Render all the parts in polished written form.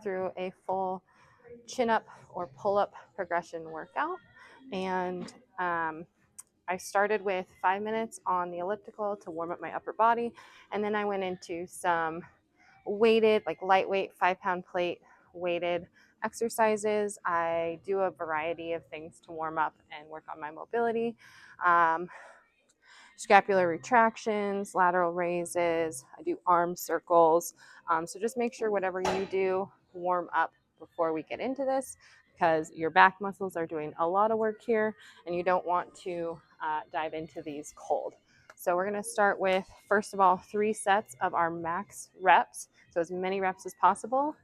through a full chin up or pull up progression workout. And I started with 5 minutes on the elliptical to warm up my upper body. And then I went into some weighted, like lightweight 5-pound plate weighted exercises. I do a variety of things to warm up and work on my mobility. Scapular retractions, lateral raises. I do arm circles. So just make sure whatever you do, warm up before we get into this, because your back muscles are doing a lot of work here and you don't want to dive into these cold. So we're going to start with, first of all, 3 sets of our max reps. So as many reps as possible.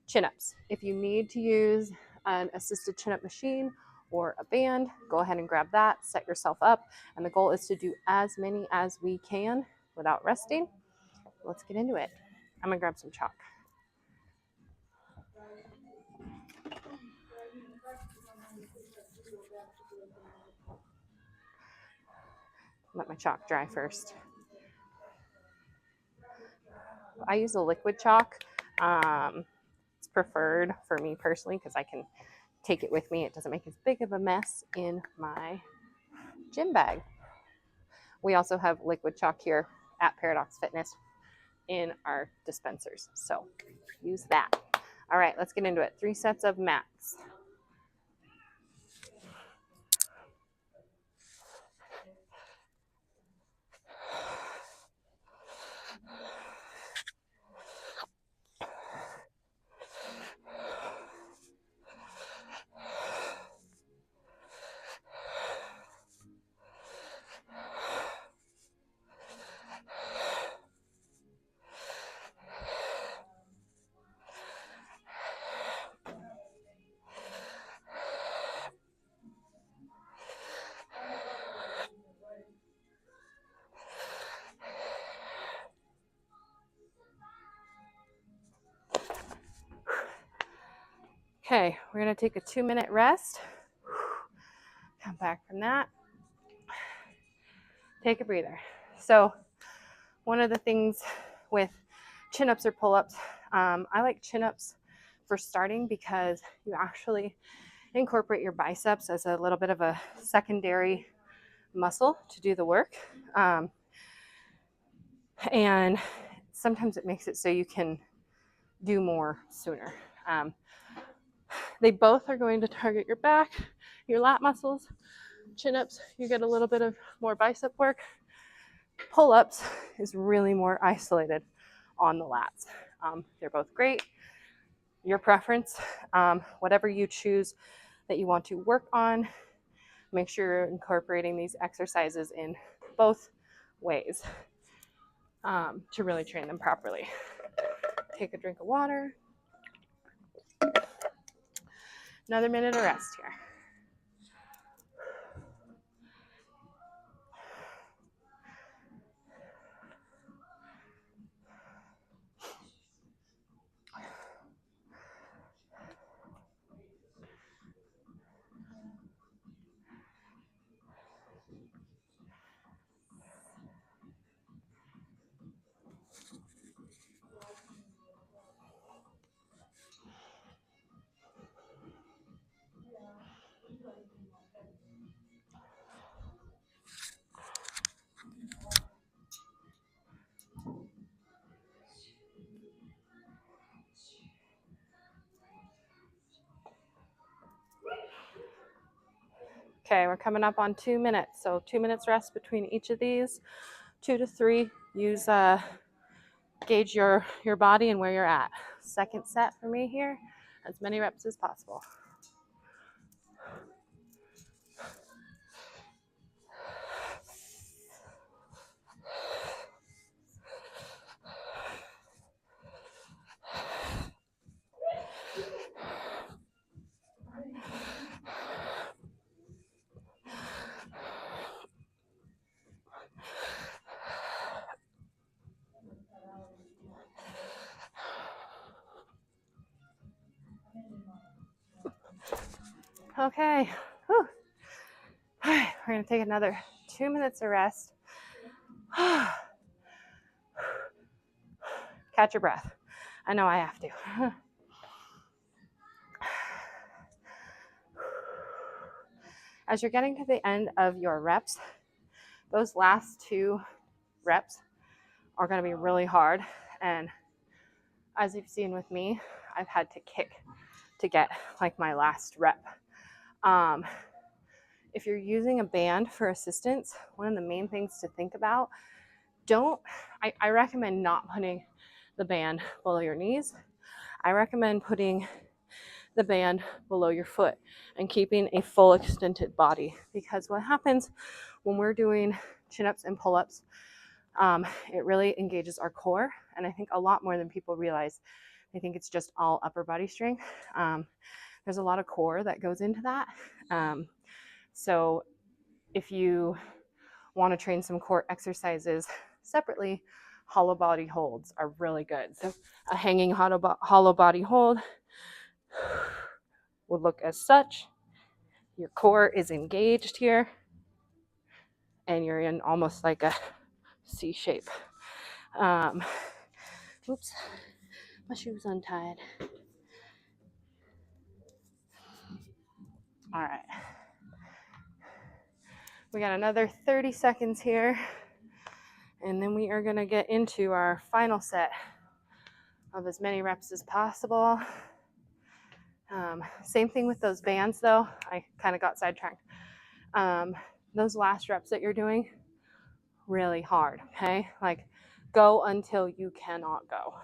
Chin-ups. If you need to use an assisted chin-up machine or a band, go ahead and grab that, set yourself up. And the goal is to do as many as we can without resting. Let's get into it. I'm gonna grab some chalk. Let my chalk dry first. I use a liquid chalk. It's preferred for me personally because I can take it with me. It doesn't make as big of a mess in my gym bag. We also have liquid chalk here at Paradox Fitness in our dispensers. So use that. All right, let's get into it. 3 sets of mats. Okay, we're gonna take a 2-minute rest. Come back from that. Take a breather. So one of the things with chin-ups or pull-ups, I like chin-ups for starting because you actually incorporate your biceps as a little bit of a secondary muscle to do the work. And sometimes it makes it so you can do more sooner. They both are going to target your back, your lat muscles. Chin-ups, you get a little bit of more bicep work. Pull-ups is really more isolated on the lats. They're both great. Your preference, whatever you choose that you want to work on, make sure you're incorporating these exercises in both ways to really train them properly. Take a drink of water. Another minute of rest here. Okay, we're coming up on 2 minutes. So 2 minutes rest between each of these. 2 to 3. Use gauge your body and where you're at. Second set for me here. As many reps as possible. Okay. Whew. All right, we're gonna take another 2 minutes of rest. Catch your breath. I know I have to. As you're getting to the end of your reps, those last 2 reps are going to be really hard. And as you've seen with me, I've had to kick to get like my last rep. If you're using a band for assistance, one of the main things to think about, I recommend not putting the band below your knees. I recommend putting the band below your foot and keeping a full extended body, because what happens when we're doing chin-ups and pull-ups, it really engages our core, and I think a lot more than people realize. I think it's just all upper body strength. There's a lot of core that goes into that. So if you want to train some core exercises separately, hollow body holds are really good. So a hanging hollow body hold would look as such. Your core is engaged here, and you're in almost like a C shape. Oops, my shoe's untied. All right. We got another 30 seconds here, and then we are going to get into our final set of as many reps as possible. Same thing with those bands, though. I kind of got sidetracked. Those last reps that you're doing, really hard, okay? Like, go until you cannot go,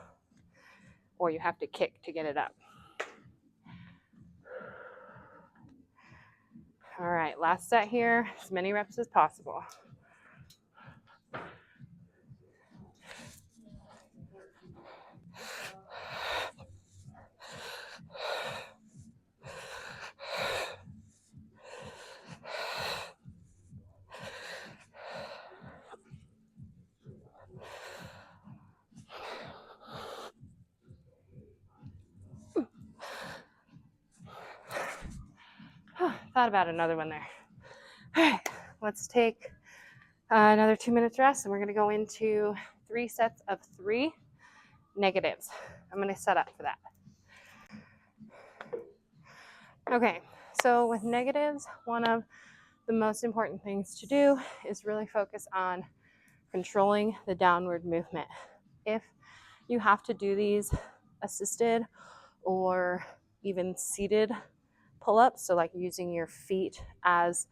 or you have to kick to get it up. All right, last set here, as many reps as possible. Thought about another one there. All right, let's take another 2 minutes rest, and we're going to go into 3 sets of 3 negatives. I'm going to set up for that. Okay, so with negatives, one of the most important things to do is really focus on controlling the downward movement. If you have to do these assisted or even seated pull-ups, so like using your feet as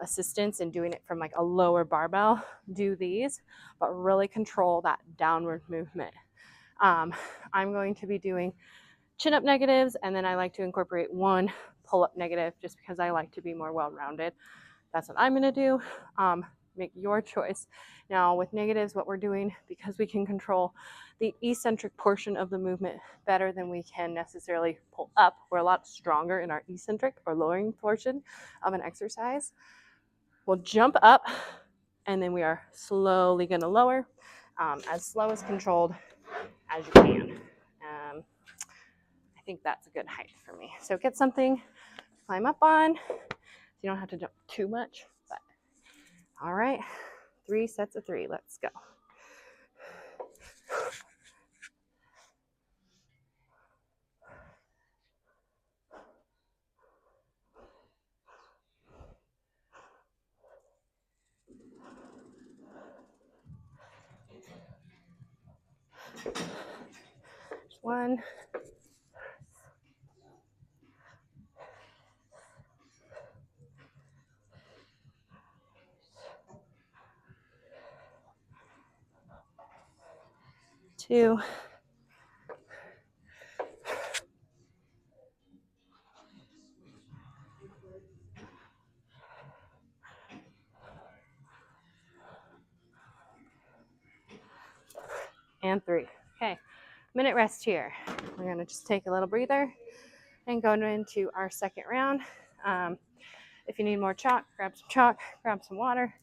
assistance and doing it from like a lower barbell, do these, but really control that downward movement. I'm going to be doing chin-up negatives, and then I like to incorporate 1 pull-up negative just because I like to be more well-rounded. That's what I'm going to do. Make your choice. Now with negatives, what we're doing, because we can control the eccentric portion of the movement better than we can necessarily pull up, we're a lot stronger in our eccentric or lowering portion of an exercise. We'll jump up, and then we are slowly going to lower, as slow as controlled as you can. I think that's a good height for me. So get something to climb up on, so you don't have to jump too much. But all right, 3 sets of 3. Let's go. Just 1. 2. 3. Okay, minute rest here. We're going to just take a little breather and go into our second round. If you need more chalk, grab some water.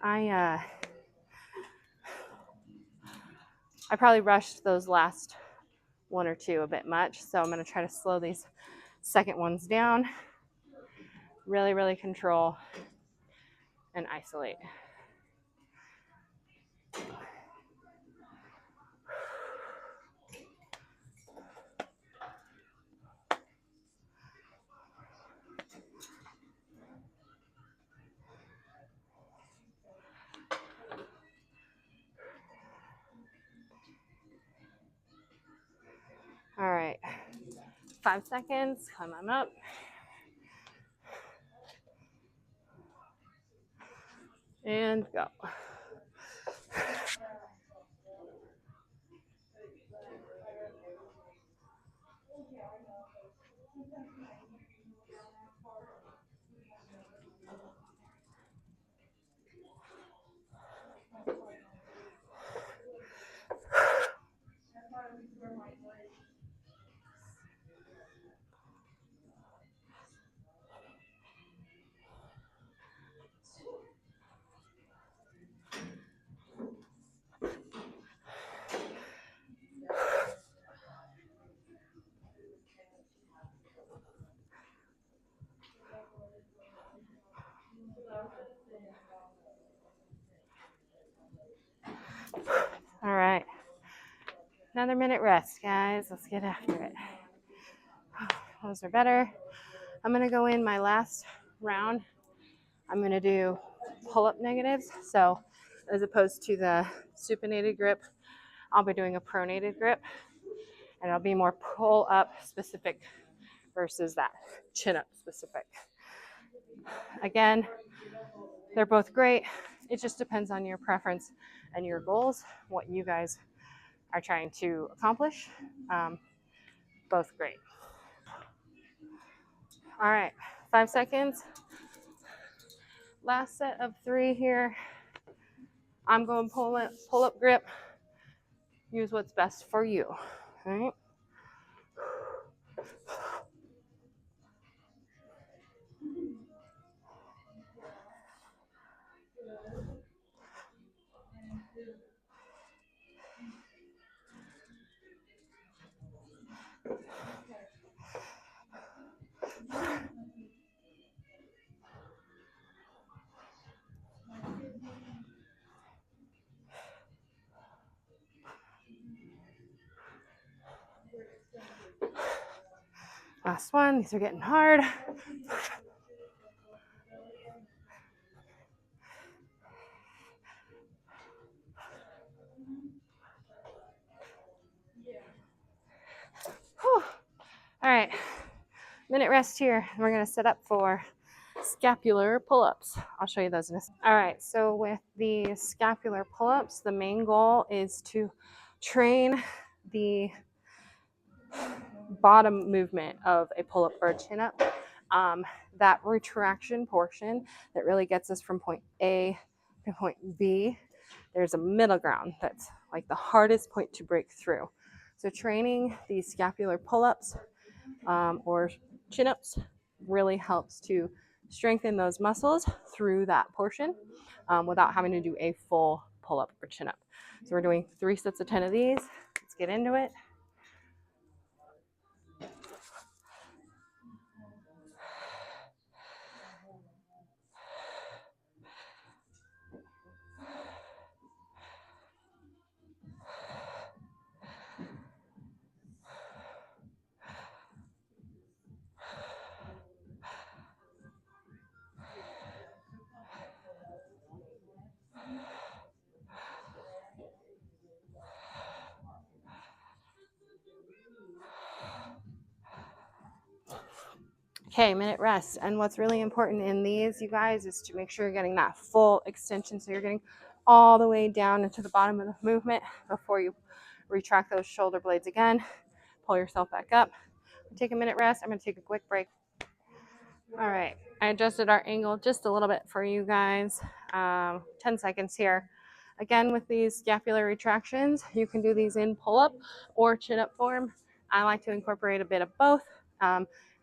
I probably rushed those last 1 or 2 a bit much, so I'm going to try to slow these second ones down. Really, really control and isolate. 5 seconds, climb on up. And go. All right. Another minute rest, guys. Let's get after it. Those are better. I'm going to go in my last round. I'm going to do pull-up negatives. So as opposed to the supinated grip, I'll be doing a pronated grip. And it'll be more pull-up specific versus that chin-up specific. Again, they're both great. It just depends on your preference and your goals, what you guys are trying to accomplish. Both great. All right, 5 seconds. Last set of 3 here. I'm going pull up grip. Use what's best for you. All right. Last one. These are getting hard. Whew. All right. Minute rest here. We're going to set up for scapular pull-ups. I'll show you those in a second. All right. So with the scapular pull-ups, the main goal is to train the bottom movement of a pull-up or a chin-up. That retraction portion that really gets us from point A to point B, there's a middle ground that's like the hardest point to break through. So training these scapular pull-ups or chin-ups really helps to strengthen those muscles through that portion without having to do a full pull-up or chin-up. So we're doing 3 sets of 10 of these. Let's get into it. Okay, minute rest. And what's really important in these, you guys, is to make sure you're getting that full extension. So you're getting all the way down into the bottom of the movement before you retract those shoulder blades again. Pull yourself back up. Take a minute rest. I'm going to take a quick break. All right, I adjusted our angle just a little bit for you guys. 10 seconds here. Again, with these scapular retractions, you can do these in pull-up or chin-up form. I like to incorporate a bit of both.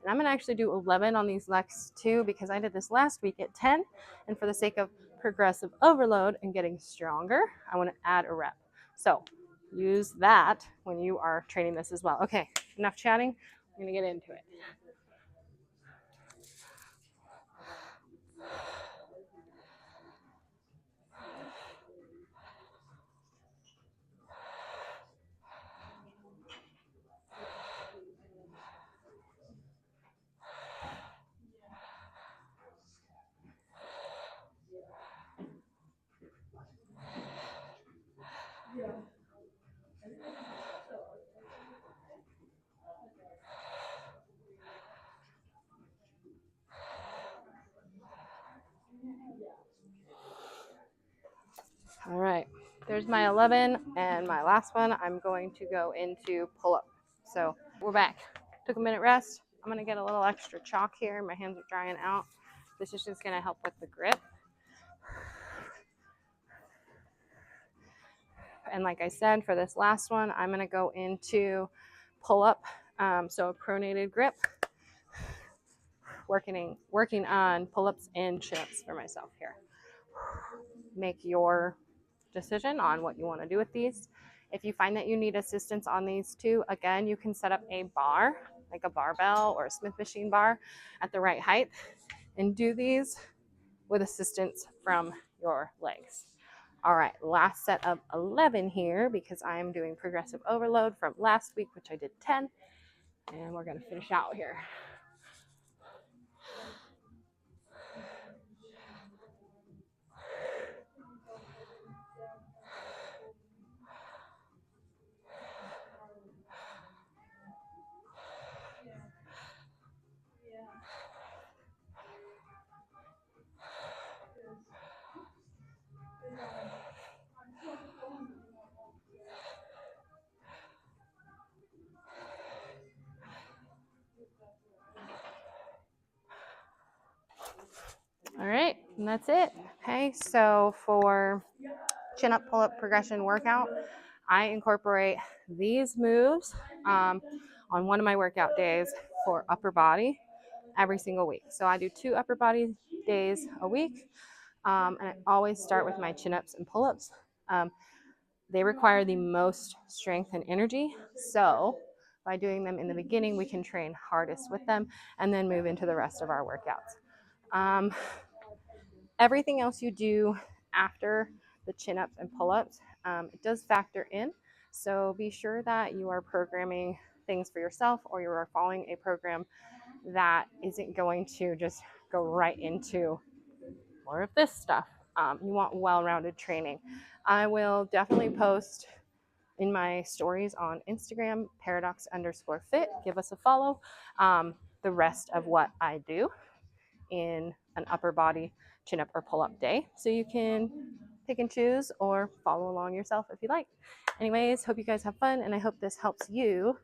And I'm going to actually do 11 on these next 2 because I did this last week at 10. And for the sake of progressive overload and getting stronger, I want to add a rep. So use that when you are training this as well. Okay, enough chatting. I'm going to get into it. There's my 11, and my last one, I'm going to go into pull-up. So we're back. Took a minute rest. I'm gonna get a little extra chalk here. My hands are drying out. This is just gonna help with the grip. And like I said, for this last one, I'm gonna go into pull-up. So a pronated grip. Working on pull-ups and chin-ups for myself here. Make your decision on what you want to do with these. If you find that you need assistance on these two, again, you can set up a bar, like a barbell or a Smith machine bar at the right height and do these with assistance from your legs. All right, last set of 11 here because I'm doing progressive overload from last week, which I did 10, and we're gonna finish out here. All right, and that's it. Okay, so for chin up, pull up progression workout, I incorporate these moves on one of my workout days for upper body every single week. So I do 2 upper body days a week, and I always start with my chin ups and pull ups. They require the most strength and energy. So by doing them in the beginning, we can train hardest with them and then move into the rest of our workouts. Everything else you do after the chin ups and pull ups, it does factor in. So be sure that you are programming things for yourself or you are following a program that isn't going to just go right into more of this stuff. You want well-rounded training. I will definitely post in my stories on Instagram, paradox_fit. Give us a follow. The rest of what I do in an upper body chin up or pull up day. So you can pick and choose or follow along yourself if you like. Anyways, hope you guys have fun, and I hope this helps you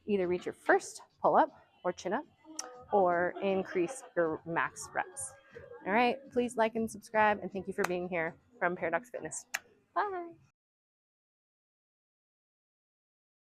either reach your first pull up or chin up or increase your max reps. All right, please like and subscribe, and thank you for being here from Paradox Fitness. Bye.